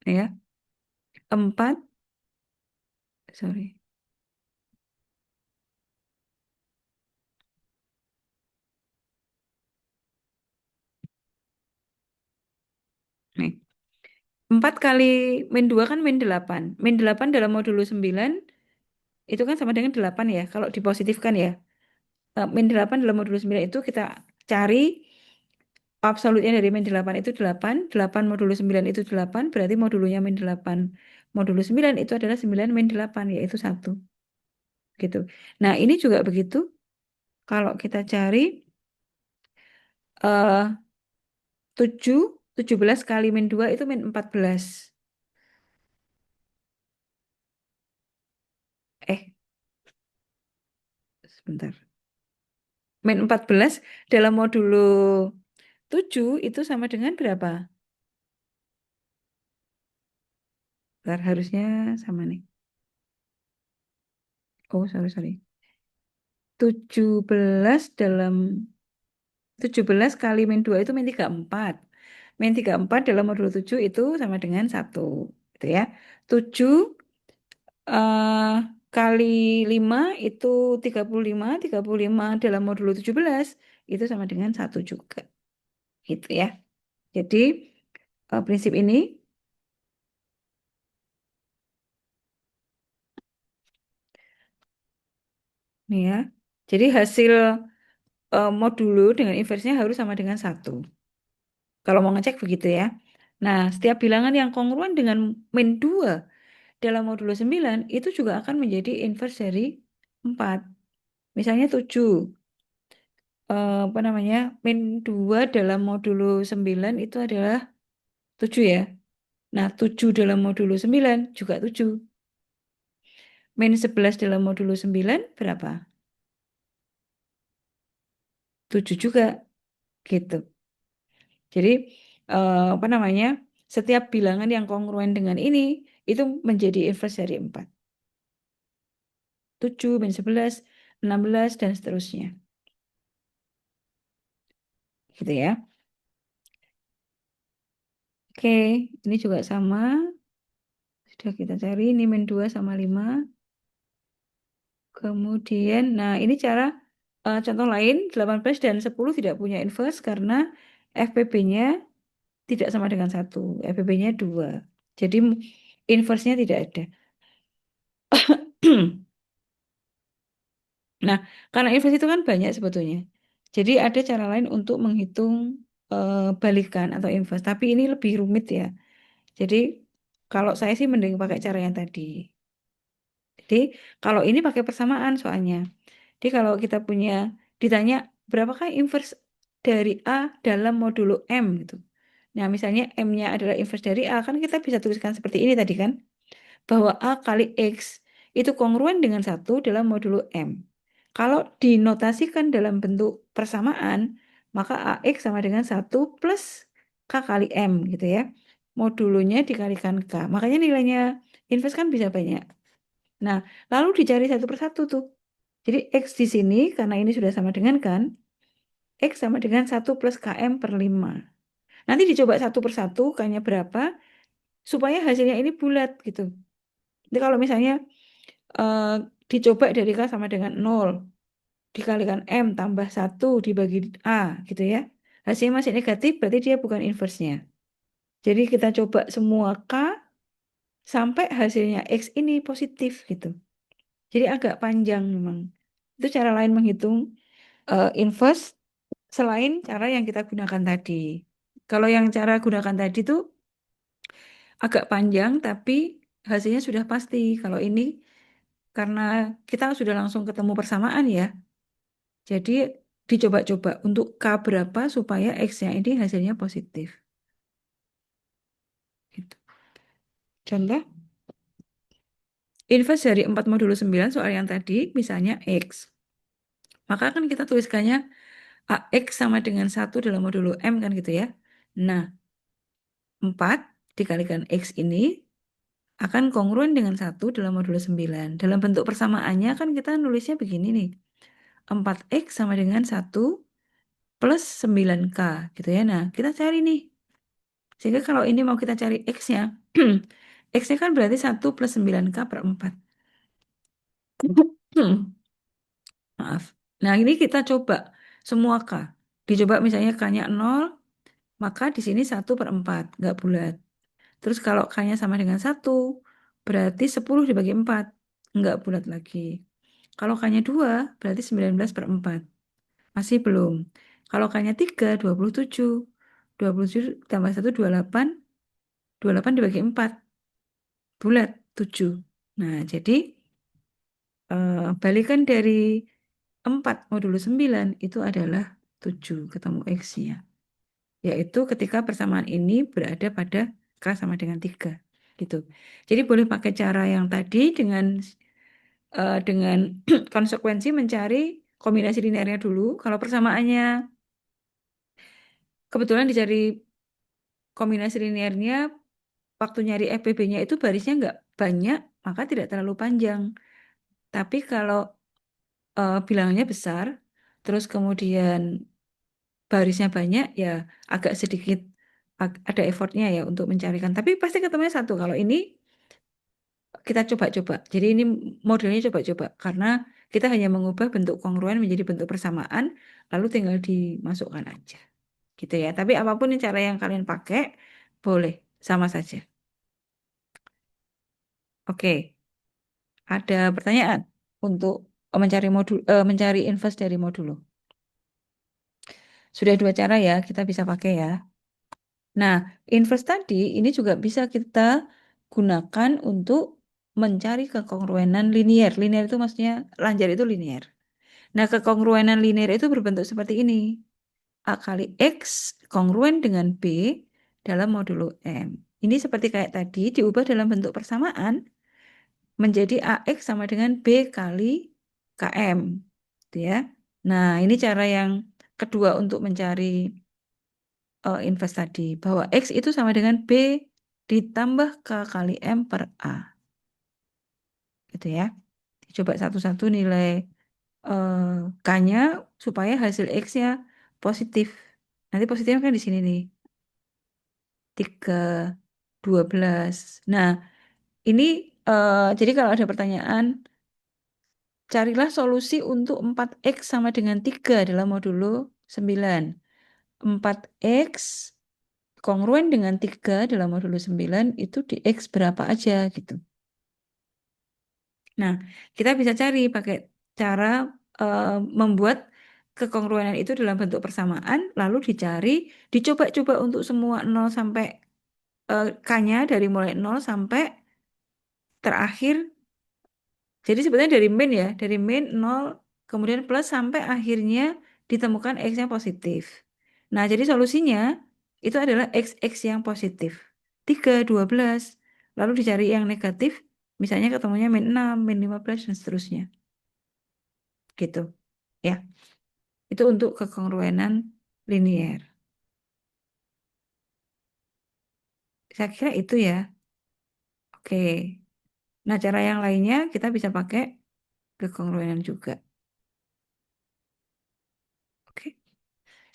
ya, 4, sorry. Nih, 4 kali min 2 kan min 8. Min 8 dalam modulo 9 itu kan sama dengan 8 ya, kalau dipositifkan ya. Min 8 dalam modulo 9 itu kita cari absolutnya dari min 8 itu 8. 8 modulo 9 itu 8, berarti modulunya min 8. Modulo 9 itu adalah 9 min 8, yaitu 1. Gitu. Nah, ini juga begitu. Kalau kita cari 7, 17 kali min 2 itu min 14. Eh, sebentar. Min 14 dalam modulo 7 itu sama dengan berapa? Bentar, harusnya sama nih. Oh, sorry. 17 dalam 17 kali min 2 itu min 34. Min 34 dalam modulo 7 itu sama dengan 1. Gitu ya. 7 eh, kali 5 itu 35. 35 dalam modulo 17 itu sama dengan 1 juga. Gitu ya. Jadi prinsip ini nih ya. Jadi hasil modulo dengan inversinya harus sama dengan 1. Kalau mau ngecek begitu ya. Nah, setiap bilangan yang kongruen dengan min 2 dalam modulo 9 itu juga akan menjadi inverse dari 4. Misalnya 7. Apa namanya? Min 2 dalam modulo 9 itu adalah 7 ya. Nah, 7 dalam modulo 9 juga 7. Min 11 dalam modulo 9 berapa? 7 juga. Gitu. Jadi apa namanya? Setiap bilangan yang kongruen dengan ini itu menjadi inverse dari 4. 7, min 11, 16, dan seterusnya. Gitu ya. Oke, ini juga sama. Sudah kita cari, ini min 2 sama 5. Kemudian, nah ini cara contoh lain, 18 dan 10 tidak punya inverse karena FPB-nya tidak sama dengan 1. FPB-nya 2. Jadi inverse-nya tidak ada. Nah, karena inverse itu kan banyak sebetulnya. Jadi ada cara lain untuk menghitung balikan atau inverse. Tapi ini lebih rumit ya. Jadi kalau saya sih mending pakai cara yang tadi. Jadi kalau ini pakai persamaan soalnya. Jadi kalau kita punya ditanya berapakah inverse dari A dalam modulo M gitu. Nah, misalnya M-nya adalah inverse dari A, kan kita bisa tuliskan seperti ini tadi kan. Bahwa A kali X itu kongruen dengan 1 dalam modulo M. Kalau dinotasikan dalam bentuk persamaan, maka AX sama dengan 1 plus K kali M gitu ya. Modulonya dikalikan K. Makanya nilainya inverse kan bisa banyak. Nah, lalu dicari satu persatu tuh. Jadi X di sini, karena ini sudah sama dengan kan, X sama dengan 1 plus KM per 5. Nanti dicoba satu persatu, K-nya berapa, supaya hasilnya ini bulat gitu. Jadi kalau misalnya eh, dicoba dari K sama dengan 0, dikalikan M tambah 1 dibagi A gitu ya. Hasilnya masih negatif, berarti dia bukan inverse-nya. Jadi kita coba semua K sampai hasilnya X ini positif gitu. Jadi agak panjang memang. Itu cara lain menghitung inverse selain cara yang kita gunakan tadi. Kalau yang cara gunakan tadi tuh agak panjang tapi hasilnya sudah pasti. Kalau ini karena kita sudah langsung ketemu persamaan ya. Jadi dicoba-coba untuk K berapa supaya X-nya ini hasilnya positif. Gitu. Contoh, inverse dari 4 modulo 9 soal yang tadi misalnya X. Maka kan kita tuliskannya AX sama dengan 1 dalam modulo M kan gitu ya. Nah, 4 dikalikan X ini akan kongruen dengan 1 dalam modulo 9. Dalam bentuk persamaannya kan kita nulisnya begini nih. 4X sama dengan 1 plus 9K gitu ya. Nah, kita cari nih. Sehingga kalau ini mau kita cari X-nya, X-nya kan berarti 1 plus 9K per 4. Maaf. Nah, ini kita coba semua K. Dicoba misalnya K-nya 0, maka di sini 1 per 4, nggak bulat. Terus kalau K-nya sama dengan 1, berarti 10 dibagi 4, nggak bulat lagi. Kalau K-nya 2, berarti 19 per 4. Masih belum. Kalau K-nya 3, 27. 27 tambah 1, 28. 28 dibagi 4, bulat 7. Nah, jadi balikan dari 4 modulo 9 itu adalah 7 ketemu X-nya. Yaitu ketika persamaan ini berada pada K sama dengan 3. Gitu. Jadi boleh pakai cara yang tadi dengan konsekuensi mencari kombinasi linearnya dulu. Kalau persamaannya kebetulan dicari kombinasi linearnya, waktu nyari FPB-nya itu barisnya nggak banyak, maka tidak terlalu panjang. Tapi kalau bilangannya besar, terus kemudian barisnya banyak, ya agak sedikit ada effortnya ya untuk mencarikan. Tapi pasti ketemunya satu. Kalau ini kita coba-coba. Jadi ini modelnya coba-coba karena kita hanya mengubah bentuk kongruen menjadi bentuk persamaan, lalu tinggal dimasukkan aja. Gitu ya. Tapi apapun cara yang kalian pakai, boleh sama saja. Oke, ada pertanyaan untuk mencari inverse dari modulo. Sudah dua cara ya, kita bisa pakai ya. Nah, inverse tadi ini juga bisa kita gunakan untuk mencari kekongruenan linear. Linear itu maksudnya lanjar itu linear. Nah, kekongruenan linear itu berbentuk seperti ini. A kali X kongruen dengan B dalam modulo M. Ini seperti kayak tadi diubah dalam bentuk persamaan menjadi AX sama dengan B kali KM. Gitu ya. Nah, ini cara yang kedua untuk mencari inverse tadi. Bahwa X itu sama dengan B ditambah K kali M per A. Gitu ya. Coba satu-satu nilai eh, K-nya supaya hasil X-nya positif. Nanti positifnya kan di sini nih. 3, 12. Nah, ini jadi kalau ada pertanyaan, carilah solusi untuk 4X sama dengan 3 dalam modulo 9. 4X kongruen dengan 3 dalam modulo 9 itu di X berapa aja gitu. Nah, kita bisa cari pakai cara eh, membuat kekongruenan itu dalam bentuk persamaan, lalu dicoba-coba untuk semua 0 sampai K-nya dari mulai 0 sampai terakhir. Jadi sebenarnya dari min ya, dari min 0 kemudian plus sampai akhirnya ditemukan X-nya positif. Nah, jadi solusinya itu adalah X yang positif. 3, 12. Lalu dicari yang negatif, misalnya ketemunya min 6, min 15, dan seterusnya. Gitu. Ya, itu untuk kekongruenan linier. Saya kira itu ya. Oke. Nah, cara yang lainnya kita bisa pakai kekongruenan juga. Oke.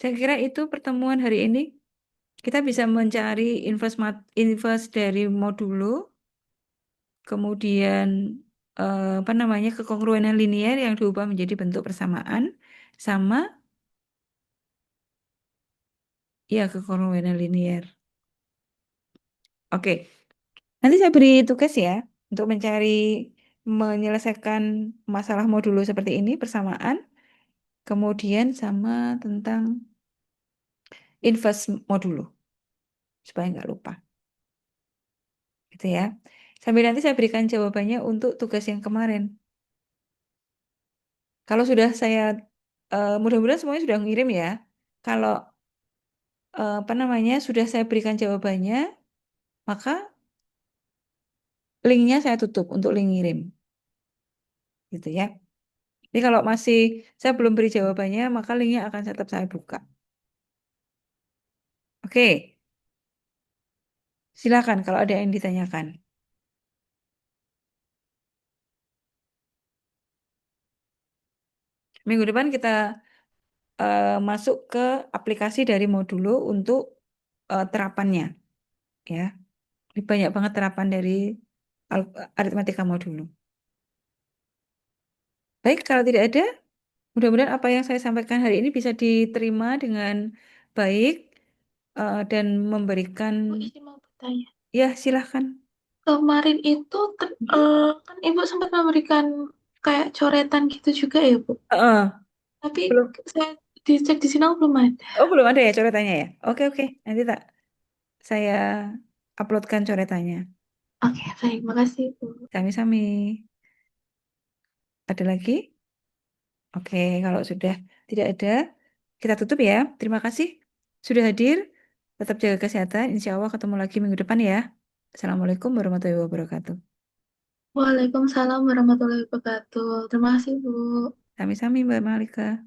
Saya kira itu pertemuan hari ini. Kita bisa mencari inverse dari modulo, kemudian apa namanya kekongruenan linier yang diubah menjadi bentuk persamaan, sama ya kekongruenan linier. Oke, nanti saya beri tugas ya untuk menyelesaikan masalah modulo seperti ini persamaan, kemudian sama tentang inverse modulo supaya nggak lupa, gitu ya. Sambil nanti saya berikan jawabannya untuk tugas yang kemarin. Kalau sudah mudah-mudahan semuanya sudah ngirim ya. Kalau apa namanya sudah saya berikan jawabannya, maka linknya saya tutup untuk link ngirim, gitu ya. Jadi kalau masih saya belum beri jawabannya, maka linknya akan tetap saya buka. Oke, silakan kalau ada yang ditanyakan. Minggu depan kita masuk ke aplikasi dari modulo untuk terapannya, ya. Ini banyak banget terapan dari aritmatika modulo. Baik, kalau tidak ada, mudah-mudahan apa yang saya sampaikan hari ini bisa diterima dengan baik dan memberikan, Bu, izin mau bertanya. ya silahkan. Kemarin itu kan Ibu sempat memberikan kayak coretan gitu juga ya, Bu. Heeh, Tapi belum, saya dicek di sini belum ada. oh belum ada ya coretannya ya? Oke oke, nanti saya uploadkan coretannya. Oke, baik. Makasih, Bu. Sami-sami. Ada lagi? Oke, kalau sudah tidak ada, kita tutup ya. Terima kasih sudah hadir. Tetap jaga kesehatan. Insya Allah ketemu lagi minggu depan ya. Assalamualaikum warahmatullahi wabarakatuh. Waalaikumsalam warahmatullahi wabarakatuh. Terima kasih, Bu. Sami-sami Mbak Malika.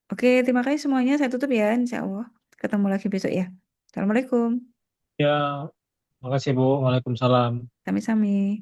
Oke, terima kasih semuanya. Saya tutup ya, insya Allah. Ketemu lagi besok ya. Assalamualaikum. Ya, makasih Bu. Waalaikumsalam. Sami-sami.